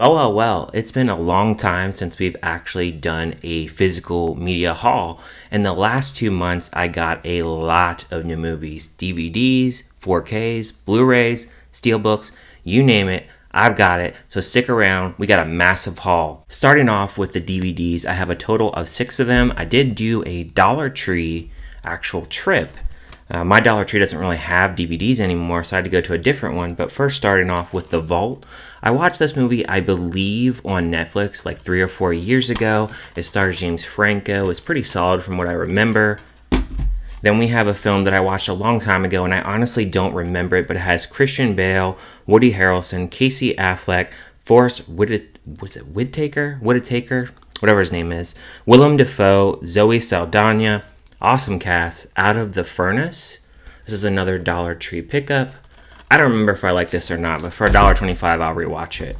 Well, it's been a long time since we've actually done a physical media haul. In the last 2 months, I got a lot of new movies: DVDs, 4Ks, Blu rays, Steelbooks, you name it. I've got it, so stick around. We got a massive haul. Starting off with the DVDs, I have a total of 6 of them. I did do a Dollar Tree actual trip. My Dollar Tree doesn't really have DVDs anymore, so I had to go to a different one. But first, starting off with The Vault. I watched this movie, I believe, on Netflix like 3 or 4 years ago. It stars James Franco. It's pretty solid from what I remember. Then we have a film that I watched a long time ago, and I honestly don't remember it, but it has Christian Bale, Woody Harrelson, Casey Affleck, Forrest Whitaker, whatever his name is, Willem Dafoe, Zoe Saldana. Awesome cast. Out of the Furnace. This is another Dollar Tree pickup. I don't remember if I like this or not, but for $1.25 I'll rewatch it.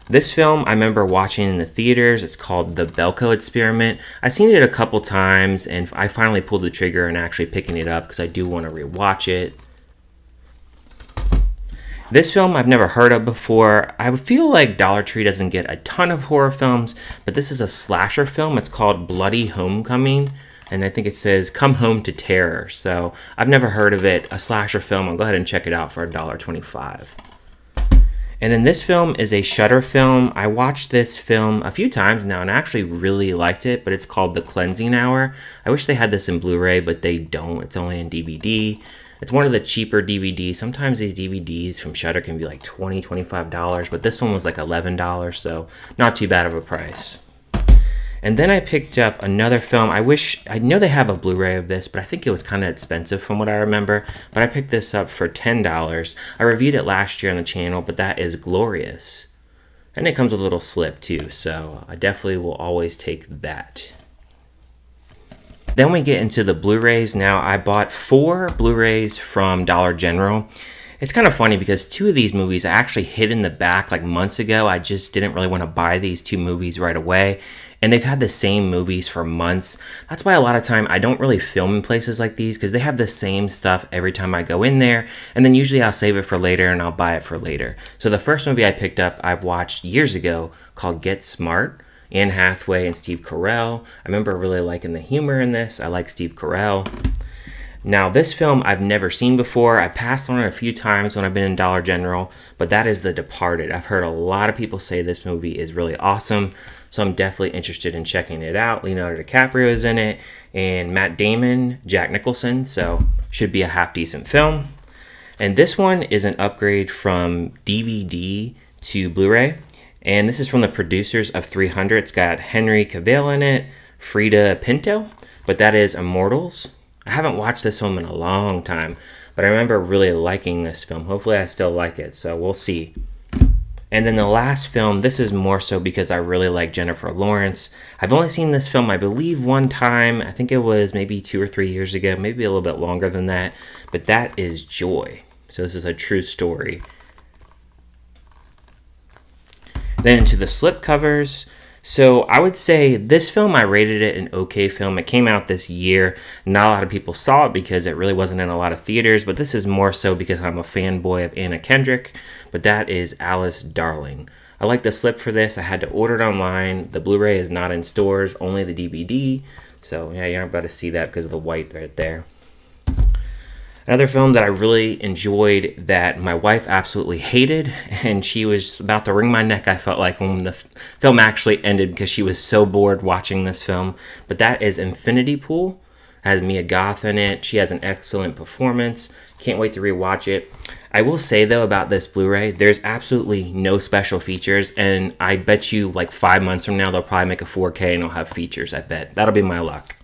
This film I remember watching in the theaters. It's called The Belko Experiment. I've seen it a couple times, and I finally pulled the trigger and actually picking it up because I do want to rewatch it. This film I've never heard of before. I feel like Dollar Tree doesn't get a ton of horror films, but this is a slasher film. It's called Bloody Homecoming. And I think it says Come Home to Terror. So I've never heard of it. A slasher film. I'll go ahead and check it out for $1.25. And then this film is a Shudder film. I watched this film a few times now and I actually really liked it, but it's called The Cleansing Hour. I wish they had this in Blu-ray, but they don't. It's only in DVD. It's one of the cheaper DVDs. Sometimes these DVDs from Shudder can be like $20, $25, but this one was like $11, so not too bad of a price. And then I picked up another film. I know they have a Blu-ray of this, but I think it was kind of expensive from what I remember. But I picked this up for $10. I reviewed it last year on the channel, but that is Glorious. And it comes with a little slip too, so I definitely will always take that. Then we get into the Blu-rays. Now, I bought 4 Blu-rays from Dollar General. It's kind of funny because 2 of these movies I actually hid in the back like months ago. I just didn't really want to buy these 2 movies right away. And they've had the same movies for months. That's why a lot of time I don't really film in places like these because they have the same stuff every time I go in there. And then usually I'll save it for later and I'll buy it for later. So the first movie I picked up I've watched years ago called Get Smart. Anne Hathaway and Steve Carell. I remember really liking the humor in this. I like Steve Carell. Now, this film I've never seen before. I passed on it a few times when I've been in Dollar General, but that is The Departed. I've heard a lot of people say this movie is really awesome, so I'm definitely interested in checking it out. Leonardo DiCaprio is in it, and Matt Damon, Jack Nicholson, so should be a half-decent film. And this one is an upgrade from DVD to Blu-ray, and this is from the producers of 300. It's got Henry Cavill in it, Frida Pinto, but that is Immortals. I haven't watched this film in a long time, but I remember really liking this film. Hopefully I still like it, so we'll see. And then the last film, this is more so because I really like Jennifer Lawrence. I've only seen this film, I believe, one time. I think it was maybe 2 or 3 years ago, maybe a little bit longer than that. But that is Joy. So this is a true story. Then into the slipcovers. So I would say this film, I rated it an okay film. It came out this year. Not a lot of people saw it because it really wasn't in a lot of theaters, but this is more so because I'm a fanboy of Anna Kendrick, but that is Alice Darling. I like the slip for this. I had to order it online. The Blu-ray is not in stores, only the DVD. So yeah, you're not about to see that because of the white right there. Another film that I really enjoyed that my wife absolutely hated, and she was about to wring my neck, I felt like, when the film actually ended because she was so bored watching this film. But that is Infinity Pool. It has Mia Goth in it. She has an excellent performance. Can't wait to rewatch it. I will say, though, about this Blu-ray, there's absolutely no special features, and I bet you like 5 months from now they'll probably make a 4K and it'll have features, I bet. That'll be my luck.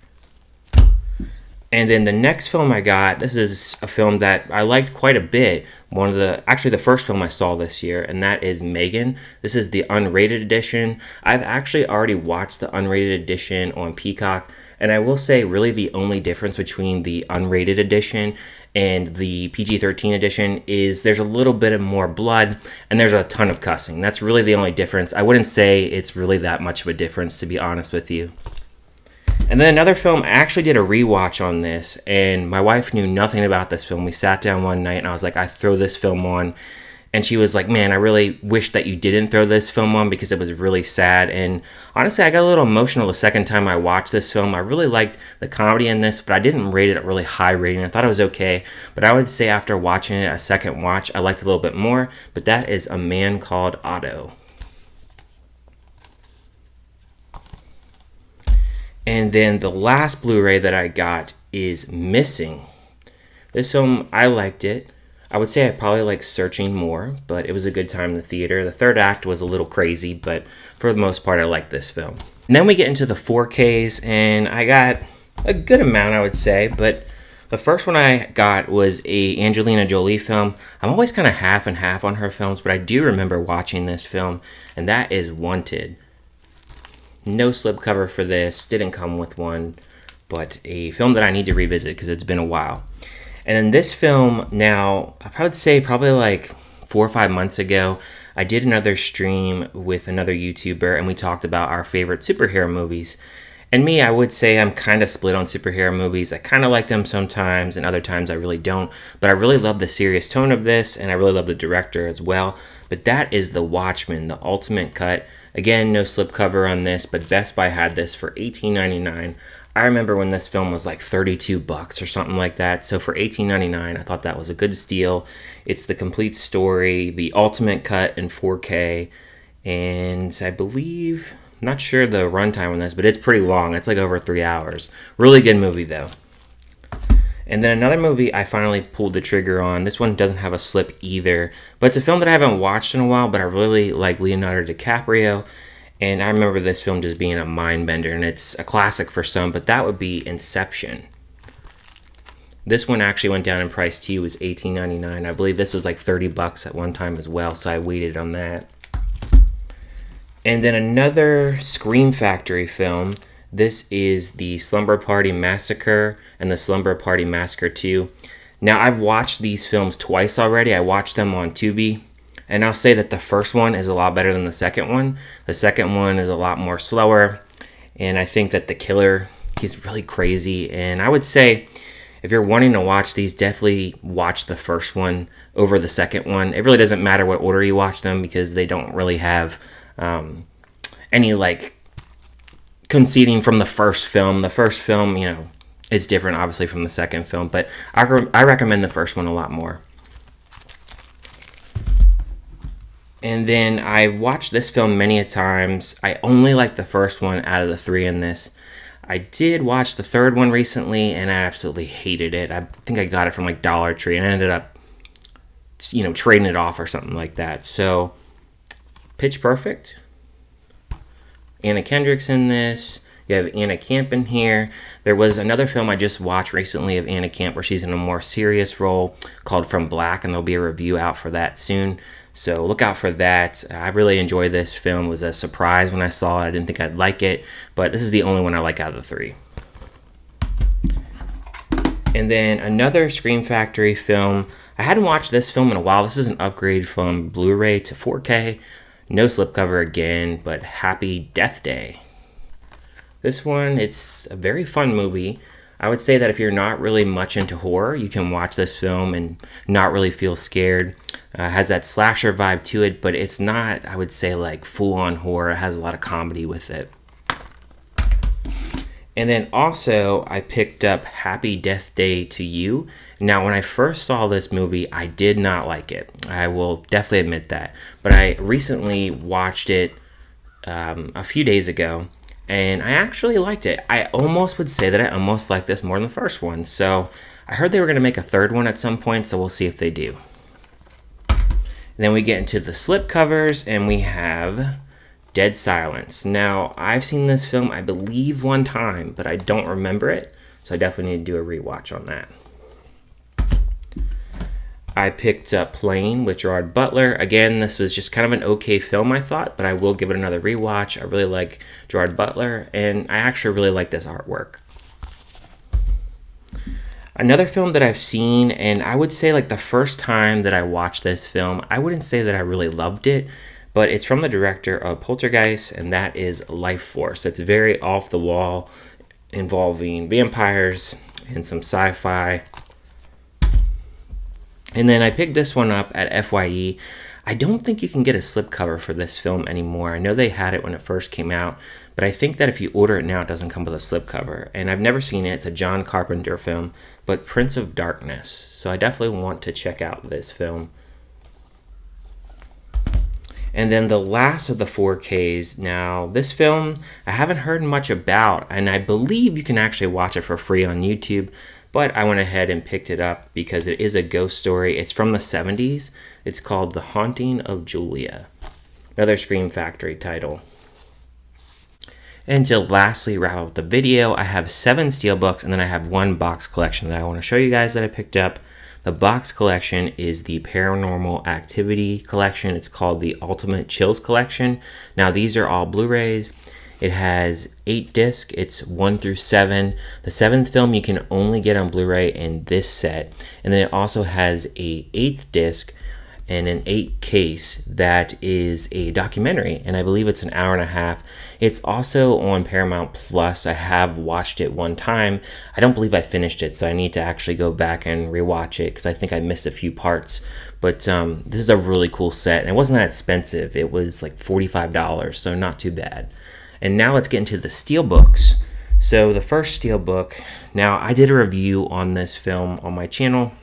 And then the next film I got, this is a film that I liked quite a bit. Actually the first film I saw this year, and that is Megan. This is the unrated edition. I've actually already watched the unrated edition on Peacock, and I will say really the only difference between the unrated edition and the PG-13 edition is there's a little bit of more blood and there's a ton of cussing. That's really the only difference. I wouldn't say it's really that much of a difference, to be honest with you. And then another film, I actually did a rewatch on this, and my wife knew nothing about this film. We sat down one night, and I was like, I throw this film on, And she was like, man, I really wish that you didn't throw this film on because it was really sad. And honestly, I got a little emotional the second time I watched this film. I really liked the comedy in this, but I didn't rate it a really high rating. I thought it was okay. But I would say after watching it a second watch, I liked it a little bit more. But that is A Man Called Otto. And then the last Blu-ray that I got is Missing. This film, I liked it. I would say I probably like Searching more, but it was a good time in the theater. The third act was a little crazy, but for the most part, I liked this film. And then we get into the 4Ks, and I got a good amount, I would say, but the first one I got was a Angelina Jolie film. I'm always kind of half and half on her films, but I do remember watching this film, and that is Wanted. No slipcover for this, didn't come with one, but a film that I need to revisit because it's been a while. And then this film, now, I would say probably like 4 or 5 months ago, I did another stream with another YouTuber, and we talked about our favorite superhero movies. And me, I would say I'm kind of split on superhero movies. I kind of like them sometimes, and other times I really don't. But I really love the serious tone of this, and I really love the director as well. But that is The Watchmen, the ultimate cut. Again, no slipcover on this, but Best Buy had this for $18.99. I remember when this film was like $32 or something like that. So for $18.99, I thought that was a good steal. It's the complete story, the ultimate cut in 4K. And I believe, I'm not sure the runtime on this, but it's pretty long. It's like over 3 hours. Really good movie though. And then another movie I finally pulled the trigger on. This one doesn't have a slip either. But it's a film that I haven't watched in a while, but I really like Leonardo DiCaprio. And I remember this film just being a mind bender, and it's a classic for some, but that would be Inception. This one actually went down in price too, it was $18.99. I believe this was like $30 at one time as well, so I waited on that. And then another Scream Factory film. This is the Slumber Party Massacre and the Slumber Party Massacre 2. Now, I've watched these films twice already. I watched them on Tubi. And I'll say that the first one is a lot better than the second one. The second one is a lot more slower. And I think that the killer, he's really crazy. And I would say, if you're wanting to watch these, definitely watch the first one over the second one. It really doesn't matter what order you watch them because they don't really have any, like, conceding from the first film. The first film, you know, is different, obviously, from the second film. But I recommend the first one a lot more. And then I watched this film many a times. I only like the first one out of the three in this. I did watch the third one recently, and I absolutely hated it. I think I got it from like Dollar Tree, and I ended up, you know, trading it off or something like that. So, Pitch Perfect. Anna Kendrick's in this. You have Anna Camp in here. There was another film I just watched recently of Anna Camp where she's in a more serious role called From Black, and there'll be a review out for that soon. So look out for that. I really enjoyed this film. It was a surprise when I saw it. I didn't think I'd like it, but this is the only one I like out of the three. And then another Scream Factory film. I hadn't watched this film in a while. This is an upgrade from Blu-ray to 4K. No slipcover again, but Happy Death Day. This one, it's a very fun movie. I would say that if you're not really much into horror, you can watch this film and not really feel scared. Has that slasher vibe to it, but it's not, I would say, like full-on horror. It has a lot of comedy with it. And then also, I picked up Happy Death Day to You. Now, when I first saw this movie, I did not like it. I will definitely admit that. But I recently watched it a few days ago, and I actually liked it. I almost would say that I almost liked this more than the first one. So I heard they were going to make a third one at some point, so we'll see if they do. And then we get into the slipcovers, and we have Dead Silence. Now, I've seen this film, I believe, one time, but I don't remember it, so I definitely need to do a rewatch on that. I picked up Plane with Gerard Butler. Again, this was just kind of an okay film, I thought, but I will give it another rewatch. I really like Gerard Butler, and I actually really like this artwork. Another film that I've seen, and I would say like the first time that I watched this film, I wouldn't say that I really loved it, but it's from the director of Poltergeist, and that is Life Force. It's very off the wall, involving vampires and some sci-fi. And then I picked this one up at FYE. I don't think you can get a slipcover for this film anymore. I know they had it when it first came out, but I think that if you order it now, it doesn't come with a slipcover. And I've never seen it. It's a John Carpenter film, but Prince of Darkness. So I definitely want to check out this film. And then the last of the 4Ks. Now, this film I haven't heard much about, and I believe you can actually watch it for free on YouTube, but I went ahead and picked it up because it is a ghost story. It's from the 70s. It's called The Haunting of Julia. Another Scream Factory title. And to lastly wrap up the video, I have 7 steelbooks, and then I have 1 box collection that I want to show you guys that I picked up. The box collection is the Paranormal Activity collection. It's called the Ultimate Chills collection. Now, these are all Blu-rays. It has 8 discs. It's 1 through 7. The 7th film you can only get on Blu-ray in this set. And then it also has a 8th disc and an 8 case that is a documentary, and I believe it's an hour and a half. It's also on Paramount Plus. I have watched it one time. I don't believe I finished it, so I need to actually go back and rewatch it because I think I missed a few parts. But this is a really cool set, and it wasn't that expensive. It was like $45, so not too bad. And now let's get into the steelbooks. So the first steelbook, now I did a review on this film on my channel,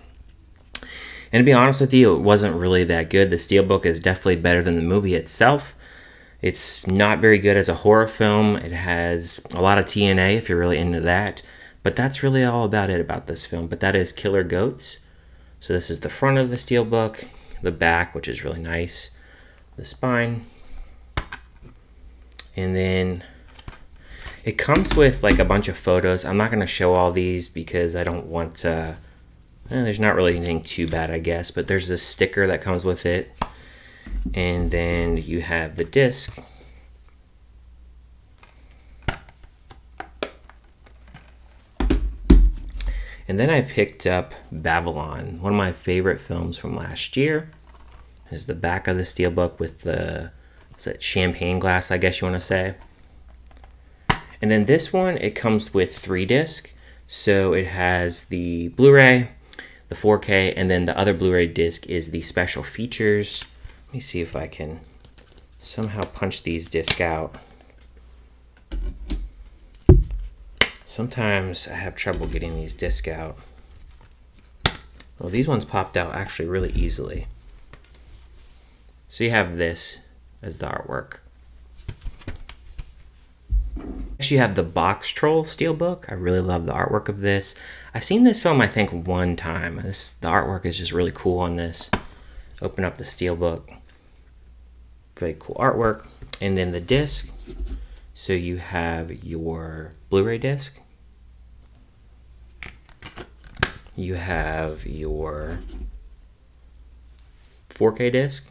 and to be honest with you, it wasn't really that good. The steelbook is definitely better than the movie itself. It's not very good as a horror film. It has a lot of TNA if you're really into that. But that's really all about it about this film. But that is Killer Goats. So this is the front of the steelbook, the back, which is really nice, the spine. And then it comes with like a bunch of photos. I'm not going to show all these because I don't want to... there's not really anything too bad, I guess, but there's this sticker that comes with it. And then you have the disc. And then I picked up Babylon, one of my favorite films from last year. There's the back of the steelbook with the champagne glass, I guess you want to say. And then this one, it comes with 3 discs. So it has the Blu-ray, the 4K, and then the other Blu-ray disc is the special features. Let me see if I can somehow punch these discs out. Sometimes I have trouble getting these discs out. Well, these ones popped out actually really easily. So you have this as the artwork. Next, you have the Box Troll steelbook. I really love the artwork of this. I've seen this film, I think, one time. The artwork is just really cool on this. Open up the steelbook. Very cool artwork. And then the disc. So you have your Blu-ray disc. You have your 4K disc.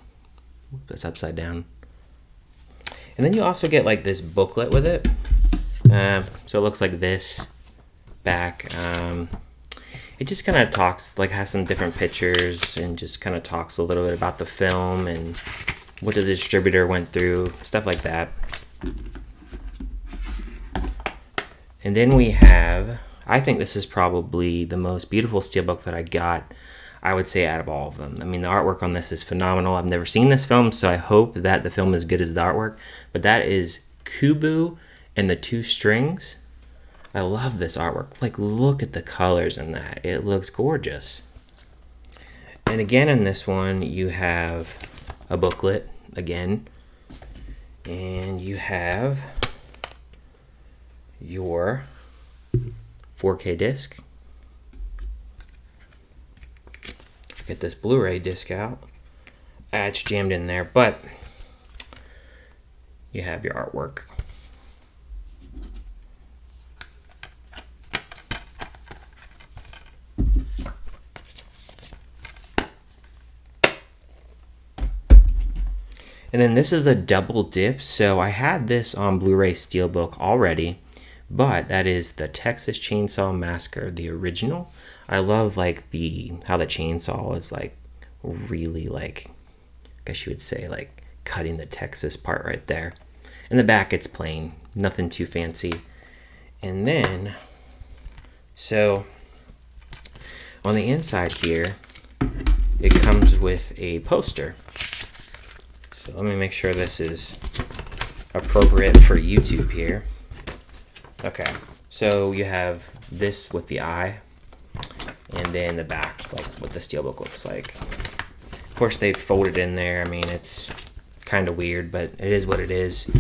That's upside down. And then you also get like this booklet with it. So it looks like this back. It just kind of talks, like has some different pictures and just kind of talks a little bit about the film and what the distributor went through, stuff like that. And then we have, I think this is probably the most beautiful steelbook that I got, I would say, out of all of them. I mean, the artwork on this is phenomenal. I've never seen this film, so I hope that the film is good as the artwork. But that is Kubo and the Two Strings. I love this artwork. Like, look at the colors in that. It looks gorgeous. And again, in this one, you have a booklet again. And you have your 4K disc. Get this Blu-ray disc out. It's jammed in there, but you have your artwork. And then this is a double dip. So I had this on Blu-ray Steelbook already, but that is the Texas Chainsaw Massacre, the original. I love like how the chainsaw is like really like, I guess you would say like cutting the Texas part right there. In the back it's plain, nothing too fancy. And then, so on the inside here, it comes with a poster. So let me make sure this is appropriate for YouTube here. Okay, so you have this with the eye, and then the back, like what the Steelbook looks like. Of course, they've folded in there. I mean, it's kind of weird, but it is what it is.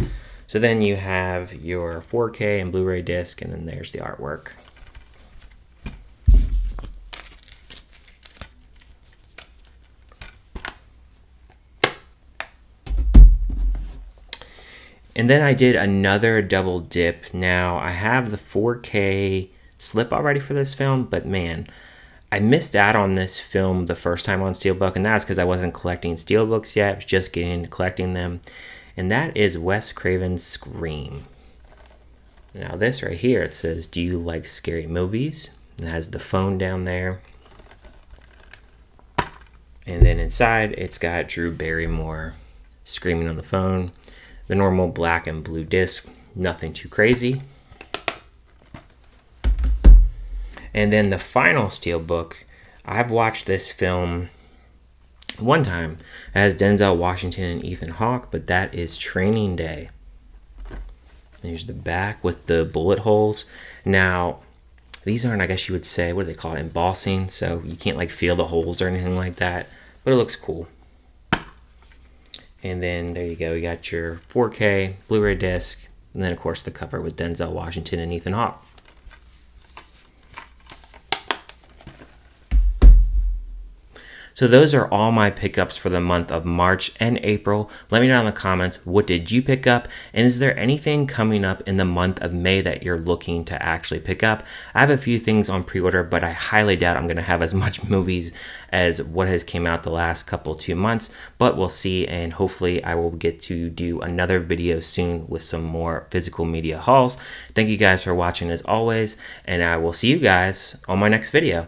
So then you have your 4K and Blu-ray disc, and then there's the artwork. And then I did another double dip. Now, I have the 4K slip already for this film, but man, I missed out on this film the first time on Steelbook, and that's because I wasn't collecting Steelbooks yet. I was just getting into collecting them. And that is Wes Craven's Scream. Now this right here, it says, do you like scary movies? It has the phone down there. And then inside, it's got Drew Barrymore screaming on the phone. The normal black and blue disc, nothing too crazy. And then the final Steelbook, I've watched this film one time. It has Denzel Washington and Ethan Hawke, but that is Training Day. There's the back with the bullet holes. Now, these aren't, I guess you would say, what do they call it, embossing, so you can't like feel the holes or anything like that, but it looks cool. And then there you go, you got your 4K Blu-ray disc, and then of course the cover with Denzel Washington and Ethan Hawke. So those are all my pickups for the month of March and April. Let me know in the comments, what did you pick up? And is there anything coming up in the month of May that you're looking to actually pick up? I have a few things on pre-order, but I highly doubt I'm going to have as much movies as what has came out the last 2 months, but we'll see, and hopefully I will get to do another video soon with some more physical media hauls. Thank you guys for watching as always, and I will see you guys on my next video.